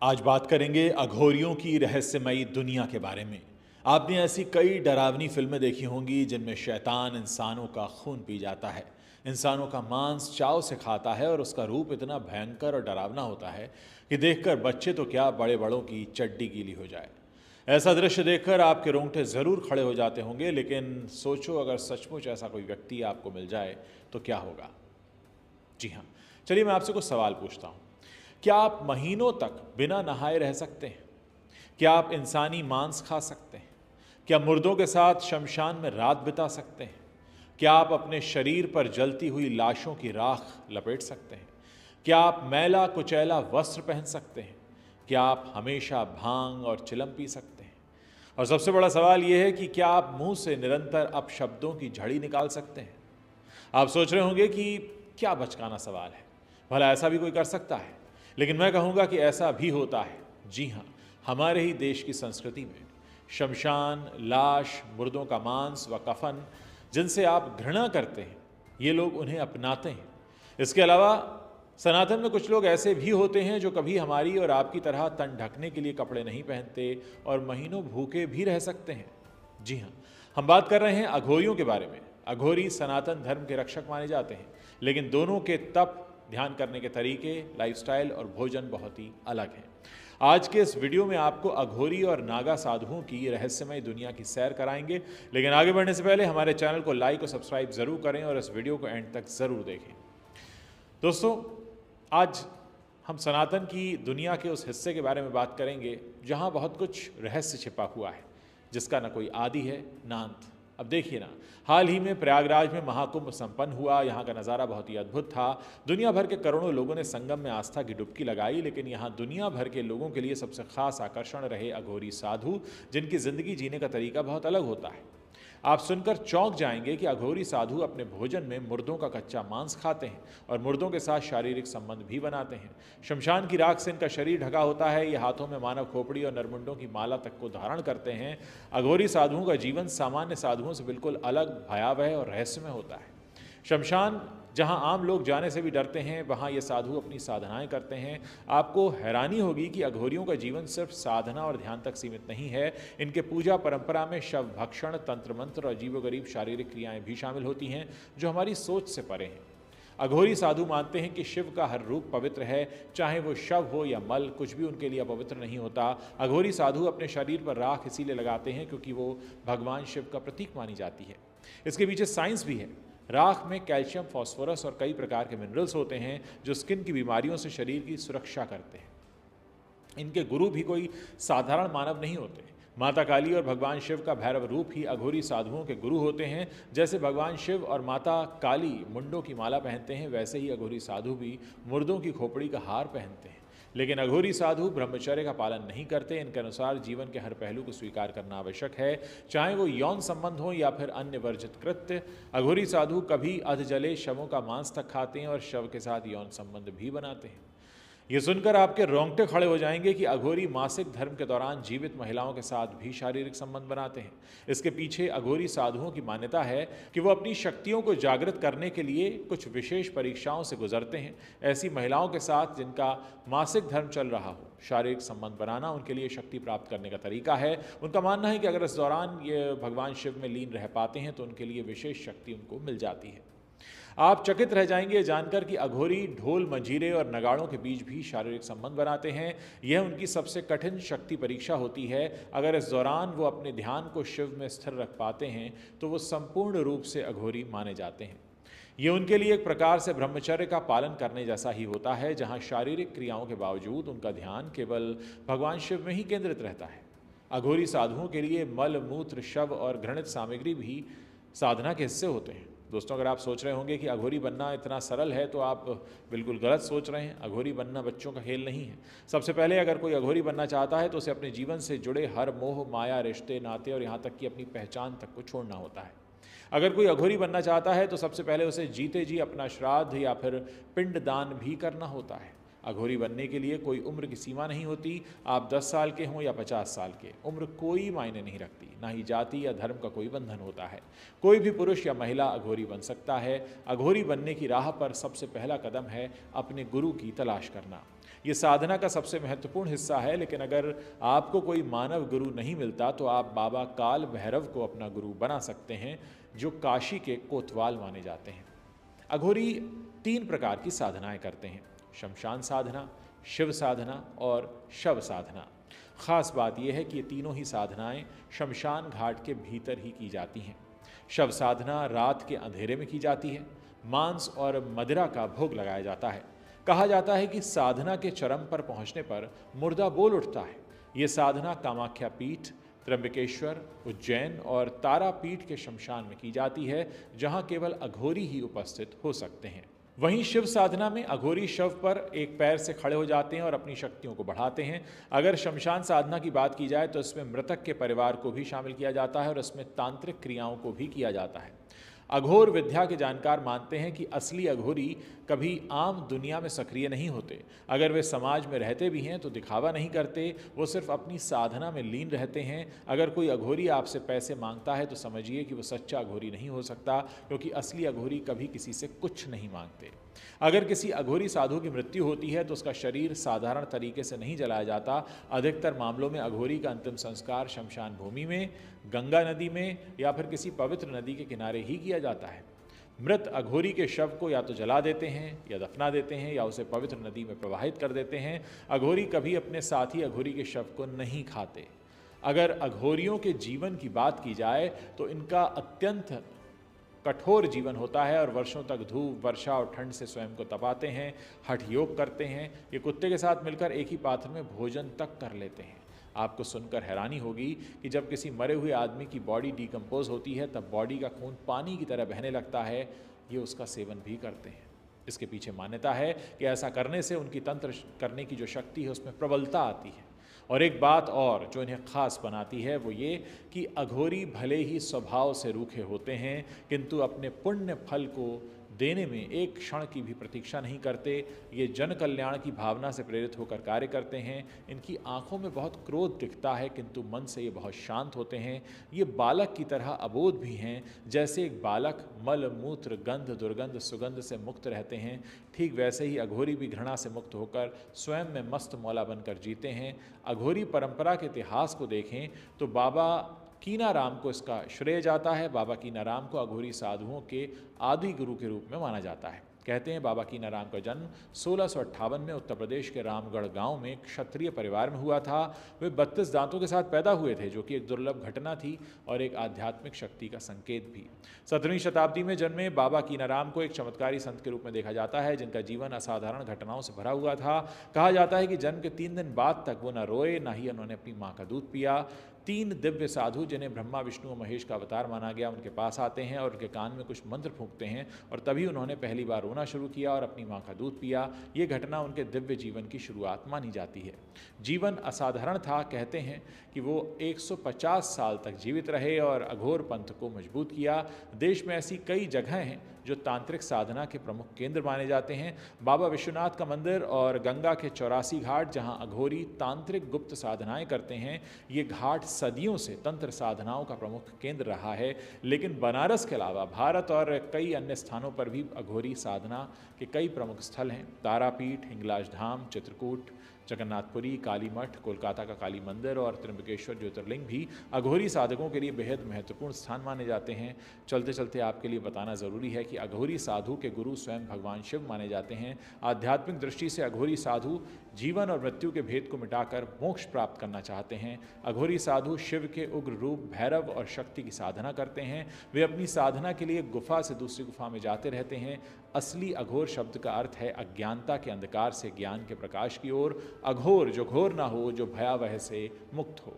आज बात करेंगे अघोरियों की रहस्यमयी दुनिया के बारे में। आपने ऐसी कई डरावनी फिल्में देखी होंगी जिनमें शैतान इंसानों का खून पी जाता है, इंसानों का मांस चाव से खाता है और उसका रूप इतना भयंकर और डरावना होता है कि देखकर बच्चे तो क्या बड़े बड़ों की चड्डी गीली हो जाए। ऐसा दृश्य देखकर आपके रोंगटे ज़रूर खड़े हो जाते होंगे, लेकिन सोचो अगर सचमुच ऐसा कोई व्यक्ति आपको मिल जाए तो क्या होगा। जी हाँ, चलिए मैं आपसे कुछ सवाल पूछता हूँ। क्या आप महीनों तक बिना नहाए रह सकते हैं? क्या आप इंसानी मांस खा सकते हैं? क्या मुर्दों के साथ शमशान में रात बिता सकते हैं? क्या आप अपने शरीर पर जलती हुई लाशों की राख लपेट सकते हैं? क्या आप मैला कुचैला वस्त्र पहन सकते हैं? क्या आप हमेशा भांग और चिलम पी सकते हैं? और सबसे बड़ा सवाल यह है कि क्या आप मुंह से निरंतर अपशब्दों की झड़ी निकाल सकते हैं? आप सोच रहे होंगे कि क्या बचकाना सवाल है, भला ऐसा भी कोई कर सकता है? लेकिन मैं कहूँगा कि ऐसा भी होता है। जी हाँ, हमारे ही देश की संस्कृति में शमशान, लाश, मुर्दों का मांस व कफन जिनसे आप घृणा करते हैं, ये लोग उन्हें अपनाते हैं। इसके अलावा सनातन में कुछ लोग ऐसे भी होते हैं जो कभी हमारी और आपकी तरह तन ढकने के लिए कपड़े नहीं पहनते और महीनों भूखे भी रह सकते हैं। जी हाँ, हम बात कर रहे हैं अघोरियों के बारे में। अघोरी सनातन धर्म के रक्षक माने जाते हैं, लेकिन दोनों के तप, ध्यान करने के तरीके, लाइफस्टाइल और भोजन बहुत ही अलग हैं। आज के इस वीडियो में आपको अघोरी और नागा साधुओं की रहस्यमय दुनिया की सैर कराएंगे। लेकिन आगे बढ़ने से पहले हमारे चैनल को लाइक और सब्सक्राइब जरूर करें और इस वीडियो को एंड तक जरूर देखें। दोस्तों, आज हम सनातन की दुनिया के उस हिस्से के बारे में बात करेंगे जहां बहुत कुछ रहस्य छिपा हुआ है, जिसका ना कोई आदि है ना अंत। अब देखिए ना, हाल ही में प्रयागराज में महाकुंभ संपन्न हुआ। यहाँ का नज़ारा बहुत ही अद्भुत था। दुनिया भर के करोड़ों लोगों ने संगम में आस्था की डुबकी लगाई, लेकिन यहाँ दुनिया भर के लोगों के लिए सबसे खास आकर्षण रहे अघोरी साधु, जिनकी ज़िंदगी जीने का तरीका बहुत अलग होता है। आप सुनकर चौंक जाएंगे कि अघोरी साधु अपने भोजन में मुर्दों का कच्चा मांस खाते हैं और मुर्दों के साथ शारीरिक संबंध भी बनाते हैं। शमशान की राख से इनका शरीर ढका होता है। ये हाथों में मानव खोपड़ी और नरमुंडों की माला तक को धारण करते हैं। अघोरी साधुओं का जीवन सामान्य साधुओं से बिल्कुल अलग, भयावह और रहस्यमय होता है। शमशान जहां आम लोग जाने से भी डरते हैं, वहां ये साधु अपनी साधनाएं करते हैं। आपको हैरानी होगी कि अघोरियों का जीवन सिर्फ साधना और ध्यान तक सीमित नहीं है। इनके पूजा परंपरा में शव भक्षण, तंत्र मंत्र और अजीबोगरीब शारीरिक क्रियाएं भी शामिल होती हैं, जो हमारी सोच से परे हैं। अघोरी साधु मानते हैं कि शिव का हर रूप पवित्र है, चाहे वो शव हो या मल, कुछ भी उनके लिए अपवित्र नहीं होता। अघोरी साधु अपने शरीर पर राख इसीलिए लगाते हैं क्योंकि वो भगवान शिव का प्रतीक मानी जाती है। इसके पीछे साइंस भी है। राख में कैल्शियम, फास्फोरस और कई प्रकार के मिनरल्स होते हैं जो स्किन की बीमारियों से शरीर की सुरक्षा करते हैं। इनके गुरु भी कोई साधारण मानव नहीं होते। माता काली और भगवान शिव का भैरव रूप ही अघोरी साधुओं के गुरु होते हैं। जैसे भगवान शिव और माता काली मुंडों की माला पहनते हैं, वैसे ही अघोरी साधु भी मुर्दों की खोपड़ी का हार पहनते हैं। लेकिन अघोरी साधु ब्रह्मचर्य का पालन नहीं करते। इनके अनुसार जीवन के हर पहलू को स्वीकार करना आवश्यक है, चाहे वो यौन संबंध हो या फिर अन्य वर्जित कृत्य। अघोरी साधु कभी अधजले शवों का मांस तक खाते हैं और शव के साथ यौन संबंध भी बनाते हैं। ये सुनकर आपके रोंगटे खड़े हो जाएंगे कि अघोरी मासिक धर्म के दौरान जीवित महिलाओं के साथ भी शारीरिक संबंध बनाते हैं। इसके पीछे अघोरी साधुओं की मान्यता है कि वो अपनी शक्तियों को जागृत करने के लिए कुछ विशेष परीक्षाओं से गुजरते हैं। ऐसी महिलाओं के साथ जिनका मासिक धर्म चल रहा हो, शारीरिक संबंध बनाना उनके लिए शक्ति प्राप्त करने का तरीका है। उनका मानना है कि अगर इस दौरान ये भगवान शिव में लीन रह पाते हैं तो उनके लिए विशेष शक्ति उनको मिल जाती है। आप चकित रह जाएंगे जानकर कि अघोरी ढोल, मंजीरे और नगाड़ों के बीच भी शारीरिक संबंध बनाते हैं। यह उनकी सबसे कठिन शक्ति परीक्षा होती है। अगर इस दौरान वो अपने ध्यान को शिव में स्थिर रख पाते हैं तो वो संपूर्ण रूप से अघोरी माने जाते हैं। ये उनके लिए एक प्रकार से ब्रह्मचर्य का पालन करने जैसा ही होता है, जहाँ शारीरिक क्रियाओं के बावजूद उनका ध्यान केवल भगवान शिव में ही केंद्रित रहता है। अघोरी साधुओं के लिए मल, मूत्र, शव और घृणित सामग्री भी साधना के हिस्से होते हैं। दोस्तों, अगर आप सोच रहे होंगे कि अघोरी बनना इतना सरल है, तो आप बिल्कुल गलत सोच रहे हैं। अघोरी बनना बच्चों का खेल नहीं है। सबसे पहले अगर कोई अघोरी बनना चाहता है तो उसे अपने जीवन से जुड़े हर मोह, माया, रिश्ते, नाते और यहाँ तक कि अपनी पहचान तक को छोड़ना होता है। अगर कोई अघोरी बनना चाहता है तो सबसे पहले उसे जीते जी अपना श्राद्ध या फिर पिंड दान भी करना होता है। अघोरी बनने के लिए कोई उम्र की सीमा नहीं होती। आप 10 साल के हों या 50 साल के, उम्र कोई मायने नहीं रखती। ना ही जाति या धर्म का कोई बंधन होता है। कोई भी पुरुष या महिला अघोरी बन सकता है। अघोरी बनने की राह पर सबसे पहला कदम है अपने गुरु की तलाश करना। ये साधना का सबसे महत्वपूर्ण हिस्सा है, लेकिन अगर आपको कोई मानव गुरु नहीं मिलता तो आप बाबा काल भैरव को अपना गुरु बना सकते हैं, जो काशी के कोतवाल माने जाते हैं। अघोरी 3 प्रकार की साधनाएं करते हैं: शमशान साधना, शिव साधना और शव साधना। खास बात यह है कि ये तीनों ही साधनाएं शमशान घाट के भीतर ही की जाती हैं। शव साधना रात के अंधेरे में की जाती है। मांस और मदिरा का भोग लगाया जाता है। कहा जाता है कि साधना के चरम पर पहुंचने पर मुर्दा बोल उठता है। ये साधना कामाख्या पीठ, त्र्यंबकेश्वर, उज्जैन और तारापीठ के शमशान में की जाती है, जहां केवल अघोरी ही उपस्थित हो सकते हैं। वहीं शिव साधना में अघोरी शव पर एक पैर से खड़े हो जाते हैं और अपनी शक्तियों को बढ़ाते हैं। अगर शमशान साधना की बात की जाए तो इसमें मृतक के परिवार को भी शामिल किया जाता है और इसमें तांत्रिक क्रियाओं को भी किया जाता है। अघोर विद्या के जानकार मानते हैं कि असली अघोरी कभी आम दुनिया में सक्रिय नहीं होते। अगर वे समाज में रहते भी हैं तो दिखावा नहीं करते, वो सिर्फ अपनी साधना में लीन रहते हैं। अगर कोई अघोरी आपसे पैसे मांगता है तो समझिए कि वो सच्चा अघोरी नहीं हो सकता, क्योंकि असली अघोरी कभी किसी से कुछ नहीं मांगते। अगर किसी अघोरी साधु की मृत्यु होती है तो उसका शरीर साधारण तरीके से नहीं जलाया जाता। अधिकतर मामलों में अघोरी का अंतिम संस्कार शमशान भूमि में, गंगा नदी में या फिर किसी पवित्र नदी के किनारे ही किया जाता है। मृत अघोरी के शव को या तो जला देते हैं या दफना देते हैं या उसे पवित्र नदी में प्रवाहित कर देते हैं। अघोरी कभी अपने साथी अघोरी के शव को नहीं खाते। अगर अघोरियों के जीवन की बात की जाए तो इनका अत्यंत कठोर जीवन होता है और वर्षों तक धूप, वर्षा और ठंड से स्वयं को तपाते हैं, हठ योग करते हैं। ये कुत्ते के साथ मिलकर एक ही पात्र में भोजन तक कर लेते हैं। आपको सुनकर हैरानी होगी कि जब किसी मरे हुए आदमी की बॉडी डिकम्पोज होती है तब बॉडी का खून पानी की तरह बहने लगता है। ये उसका सेवन भी करते हैं। इसके पीछे मान्यता है कि ऐसा करने से उनकी तंत्र करने की जो शक्ति है उसमें प्रबलता आती है। और एक बात और जो इन्हें खास बनाती है वो ये कि अघोरी भले ही स्वभाव से रूखे होते हैं, किंतु अपने पुण्य फल को देने में एक क्षण की भी प्रतीक्षा नहीं करते। ये जन कल्याण की भावना से प्रेरित होकर कार्य करते हैं। इनकी आंखों में बहुत क्रोध दिखता है, किंतु मन से ये बहुत शांत होते हैं। ये बालक की तरह अबोध भी हैं। जैसे एक बालक मल, मूत्र, गंध, दुर्गंध, सुगंध से मुक्त रहते हैं, ठीक वैसे ही अघोरी भी घृणा से मुक्त होकर स्वयं में मस्त मौला बनकर जीते हैं। अघोरी परंपरा के इतिहास को देखें तो बाबा कीनाराम को इसका श्रेय जाता है। बाबा कीनाराम को अघोरी साधुओं के आदि गुरु के रूप में माना जाता है। कहते हैं बाबा कीनाराम का जन्म 1658 में उत्तर प्रदेश के रामगढ़ गांव में एक क्षत्रिय परिवार में हुआ था। वे 32 दांतों के साथ पैदा हुए थे, जो कि एक दुर्लभ घटना थी और एक आध्यात्मिक शक्ति का संकेत भी। 17वीं शताब्दी में जन्मे बाबा कीनाराम को एक चमत्कारी संत के रूप में देखा जाता है, जिनका जीवन असाधारण घटनाओं से भरा हुआ था। कहा जाता है कि जन्म के 3 दिन बाद तक वो न रोए, न ही उन्होंने अपनी माँ का दूध पिया। 3 दिव्य साधु, जिन्हें ब्रह्मा, विष्णु और महेश का अवतार माना गया, उनके पास आते हैं और उनके कान में कुछ मंत्र फूंकते हैं और तभी उन्होंने पहली बार रोना शुरू किया और अपनी माँ का दूध पिया। ये घटना उनके दिव्य जीवन की शुरुआत मानी जाती है। जीवन असाधारण था। कहते हैं कि वो 150 साल तक जीवित रहे और अघोर पंथ को मजबूत किया। देश में ऐसी कई जगह हैं जो तांत्रिक साधना के प्रमुख केंद्र माने जाते हैं। बाबा विश्वनाथ का मंदिर और गंगा के 84 घाट, जहां अघोरी तांत्रिक गुप्त साधनाएं करते हैं। ये घाट सदियों से तंत्र साधनाओं का प्रमुख केंद्र रहा है। लेकिन बनारस के अलावा भारत और कई अन्य स्थानों पर भी अघोरी साधना के कई प्रमुख स्थल हैं। तारापीठ, हिंगलाज धाम, चित्रकूट, जगन्नाथपुरी, काली मठ, कोलकाता का काली मंदिर और त्र्यंबकेश्वर ज्योतिर्लिंग भी अघोरी साधकों के लिए बेहद महत्वपूर्ण स्थान माने जाते हैं। चलते चलते आपके लिए बताना ज़रूरी है कि अघोरी साधु के गुरु स्वयं भगवान शिव माने जाते हैं। आध्यात्मिक दृष्टि से अघोरी साधु जीवन और मृत्यु के भेद को मिटाकर मोक्ष प्राप्त करना चाहते हैं। अघोरी साधु शिव के उग्र रूप भैरव और शक्ति की साधना करते हैं। वे अपनी साधना के लिए गुफा से दूसरी गुफा में जाते रहते हैं। असली अघोर शब्द का अर्थ है अज्ञानता के अंधकार से ज्ञान के प्रकाश की ओर। अघोर जो घोर ना हो, जो भयावह से मुक्त हो।